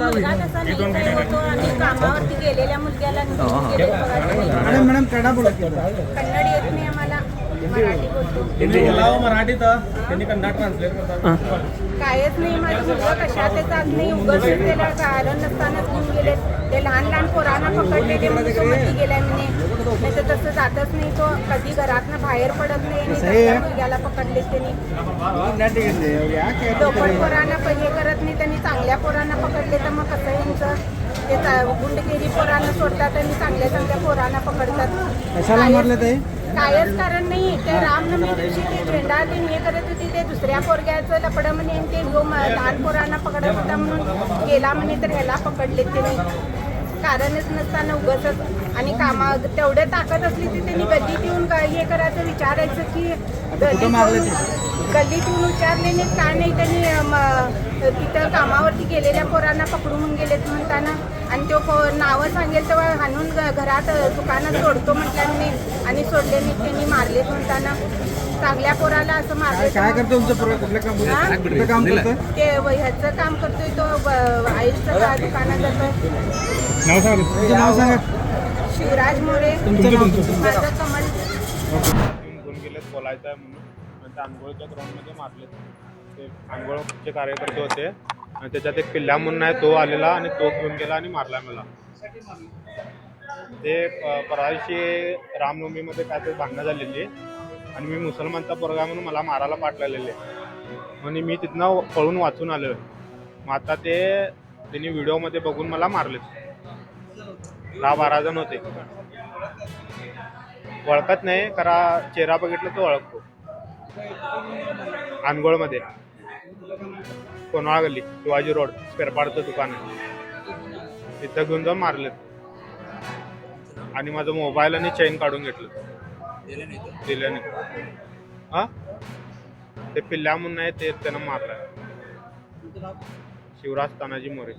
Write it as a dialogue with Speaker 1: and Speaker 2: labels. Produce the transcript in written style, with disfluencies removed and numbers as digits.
Speaker 1: मुलगा तसा नाही काही होतो आणि कामावरती गेलेल्या मुलग्याला निघून गेले बघा.
Speaker 2: मॅडम कन्नड बोला की.
Speaker 1: कन्नड येत नाही आम्हाला, मराठी बोलतो.
Speaker 3: मराठीत त्यांनी कन्नड ट्रान्सलेट करतात.
Speaker 1: कायच नाही, माझं मुलगा कशात जात नाही, उगाच त्याला कारण नसतानाच घेऊन गेले. ते लहान लहान पोरांना पकडलेले म्हणून तो मधी गेलाय म्हणे, नाही तर तसं जातच नाही तो, कधी घरातनं बाहेर पडत नाही. आणि दुसऱ्या मुलग्याला पकडले त्यांनी. लोकल पोरांना हे करत नाही, त्यांनी चांगल्या पोरांना पकडले तर मग कसं यांचं ते गुंडगिरी पोरांना सोडतात आणि चांगल्या चांगल्या पोरांना पकडतात.
Speaker 2: कशाला मारले ते?
Speaker 1: कायच कारण नाही. ते रामनवमी दिवशी ते झेंडा ते हे करत होती, ते दुसऱ्या पोरग्याचं लपडं म्हणे, आणि ते जो लहान पोरांना पकडत होता म्हणून गेला म्हणे, तर ह्याला पकडले त्यांनी. कारणच नसताना उगाचच. आणि कामा तेवढे ताकद असली की त्यांनी गल्लीत येऊन हे करायचं, विचारायचं की गल्लीत येऊन विचारले नाही काय नाही. त्यांनी तिथं कामावरती गेलेल्या पोरांना पकडून गेलेत म्हणताना, आणि तो नावं सांगेल तेव्हा हाणून घरात दुकानात सोडतो म्हटल्याने आणि सोडले नाही, त्यांनी मारलेत म्हणताना. चांगल्या पोराला असं मारले.
Speaker 2: काय करतो तुमचं पोरं? कुठलं काम करतं?
Speaker 1: ते ह्याचं काम करतोय तो, आईचं दुकानात जातोय.
Speaker 2: नाव सांगा. तुमचं नाव सांगा.
Speaker 1: शिवराज मोरे. माझं कमल.
Speaker 4: घेऊन गेलेत बोलायचं आहे म्हणून, आणि त्या आंघोळच्या ग्राउंडमध्ये मारले. ते आंघोळचे कार्यकर्ते होते आणि त्याच्यात एक पिल्ला म्हणून आहे, तो आलेला आणि तो घेऊन गेला आणि मारला मला. ते परवाशी रामनवमीमध्ये काय ते भांडणं झालेली आणि मी मुसलमानचा पोरगा म्हणून मला मारायला पाठवलेले आणि मी तिथनं पळून वाचून आलो. मग आता ते त्यांनी व्हिडिओमध्ये बघून मला मारले. 10-12 जण होते. ओळखत नाही, करा चेहरा बघितलं तो ओळखतो. अनगोळमध्ये कोणाळा गल्ली, शिवाजी रोड, स्पेअरपार्टचं दुकान आहे, तिथं घेऊन जाऊन मारलेत. आणि माझा मोबाईल आणि चेन काढून घेतलं. दिलं नाही. हा, ते पिल्ल्या म्हणून आहे, ते त्यानं मारलाय. शिवराज तानाजी मोरे.